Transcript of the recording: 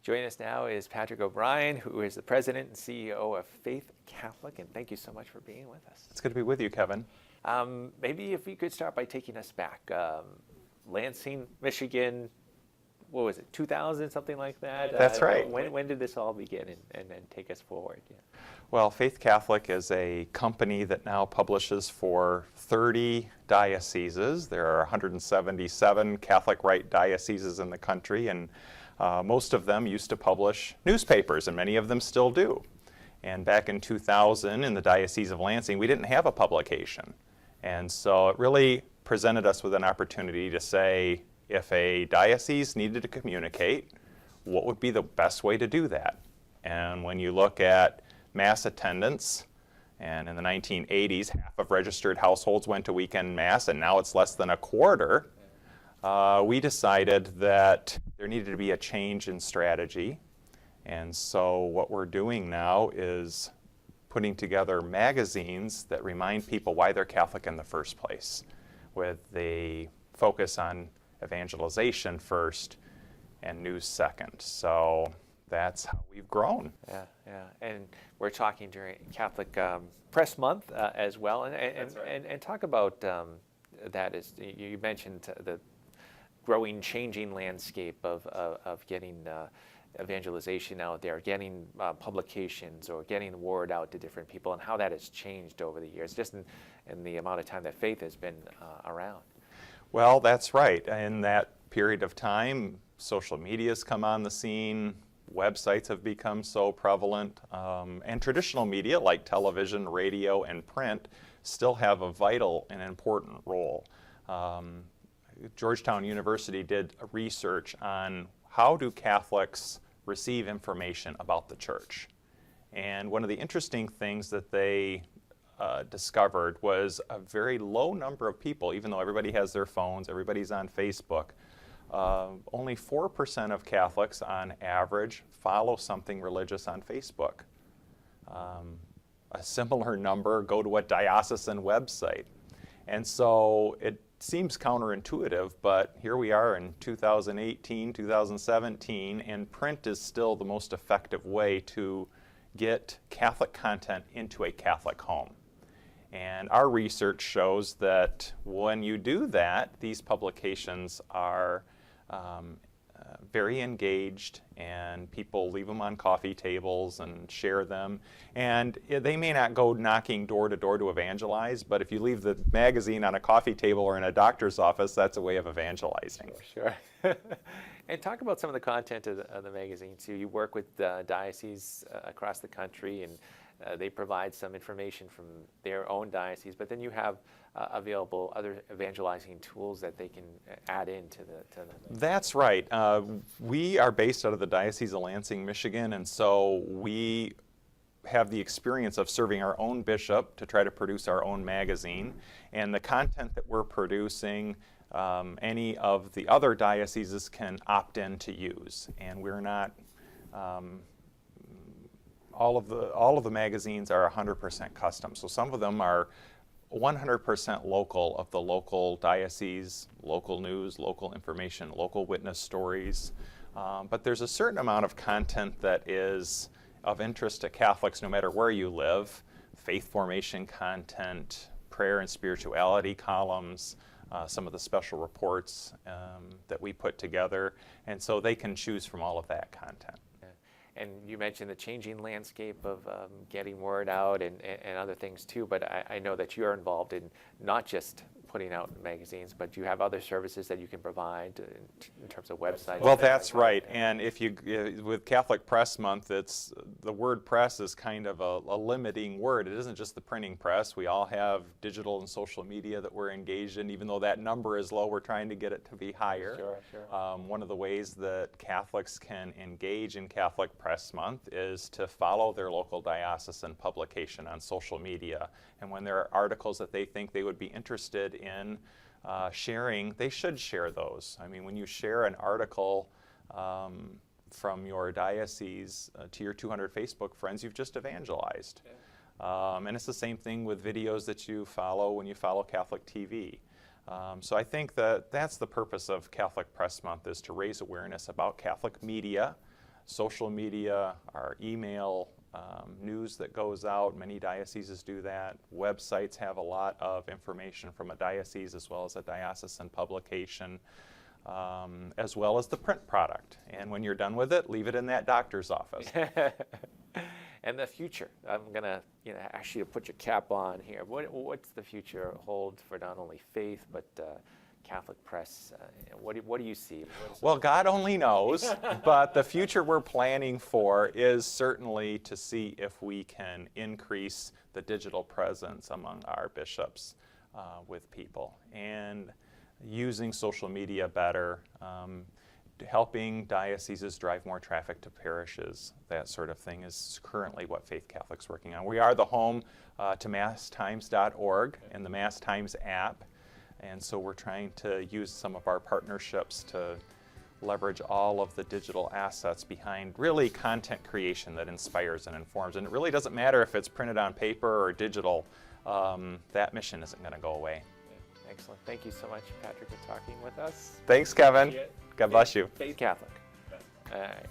Joining us now is Patrick O'Brien, who is the president and CEO of Faith Catholic, and thank you so much for being with us. It's good to be with you, Kevin. Maybe if you could start by taking us back. Lansing, Michigan, what was it, 2000, something like that? That's right. When did this all begin, and then take us forward? Yeah. Well, Faith Catholic is a company that now publishes for 30 dioceses. There are 177 Catholic Rite dioceses in the country, and most of them used to publish newspapers, and many of them still do. And back in 2000, in the Diocese of Lansing, we didn't have a publication. And so it really presented us with an opportunity to say, if a diocese needed to communicate, what would be the best way to do that? And when you look at Mass attendance, and in the 1980s, half of registered households went to weekend Mass, and now it's less than a quarter, we decided that there needed to be a change in strategy. And so what we're doing now is putting together magazines that remind people why they're Catholic in the first place, with the focus on evangelization first and news second. So that's how we've grown. Yeah. And we're talking during Catholic Press Month as well. That's right. And talk about that. Is you mentioned the growing, changing landscape of getting evangelization out there, getting publications or getting the word out to different people, and how that has changed over the years, just in the amount of time that Faith has been around. Well, that's right. In that period of time, social media's come on the scene, websites have become so prevalent, and traditional media like television, radio, and print still have a vital and important role. Georgetown University did a research on how do Catholics receive information about the church. And one of the interesting things that they discovered was a very low number of people, even though everybody has their phones, everybody's on Facebook, only 4% of Catholics on average follow something religious on Facebook. A similar number go to a diocesan website. And so it seems counterintuitive, but here we are in 2018, 2017, and print is still the most effective way to get Catholic content into a Catholic home. And our research shows that when you do that, these publications are very engaged, and people leave them on coffee tables and share them. And they may not go knocking door to door to evangelize, but if you leave the magazine on a coffee table or in a doctor's office, that's a way of evangelizing. Sure. And talk about some of the content of the magazine too. You work with dioceses across the country, and they provide some information from their own diocese, but then you have available other evangelizing tools that they can add into the That's right. We are based out of the Diocese of Lansing, Michigan, and so we have the experience of serving our own bishop to try to produce our own magazine. And the content that we're producing, any of the other dioceses can opt in to use. And we're not, all of the magazines are 100% custom. So some of them are 100% local, of the local diocese, local news, local information, local witness stories. But there's a certain amount of content that is of interest to Catholics no matter where you live. Faith formation content, prayer and spirituality columns, some of the special reports that we put together. And so they can choose from all of that content. And you mentioned the changing landscape of getting word out and other things too, but I know that you're involved in not just putting out magazines, but you have other services that you can provide in terms of websites. Well, that's right. And if you, with Catholic Press Month, it's the word press is kind of a limiting word. It isn't just the printing press. We all have digital and social media that we're engaged in. Even though that number is low, we're trying to get it to be higher. Sure. One of the ways that Catholics can engage in Catholic Press Month is to follow their local diocesan publication on social media. And when there are articles that they think they would be interested in sharing, they should share those. I mean, when you share an article from your diocese to your 200 Facebook friends, you've just evangelized. Yeah. And it's the same thing with videos that you follow when you follow Catholic TV. So I think that that's the purpose of Catholic Press Month, is to raise awareness about Catholic media social media, our email, news that goes out. Many dioceses do that. Websites have a lot of information from a diocese as well as a diocesan publication, as well as the print product. And when you're done with it, leave it in that doctor's office. And the future. I'm going to ask you to put your cap on here. What's the future hold for not only faith, but Catholic press? What do you see? Well, God only knows, but the future we're planning for is certainly to see if we can increase the digital presence among our bishops with people, and using social media better, helping dioceses drive more traffic to parishes, that sort of thing is currently what Faith Catholic's working on. We are the home to masstimes.org and the Mass Times app. And so we're trying to use some of our partnerships to leverage all of the digital assets behind really content creation that inspires and informs. And it really doesn't matter if it's printed on paper or digital, that mission isn't going to go away. Excellent. Thank you so much, Patrick, for talking with us. Thanks, Kevin. God bless you. Faith Catholic. All right.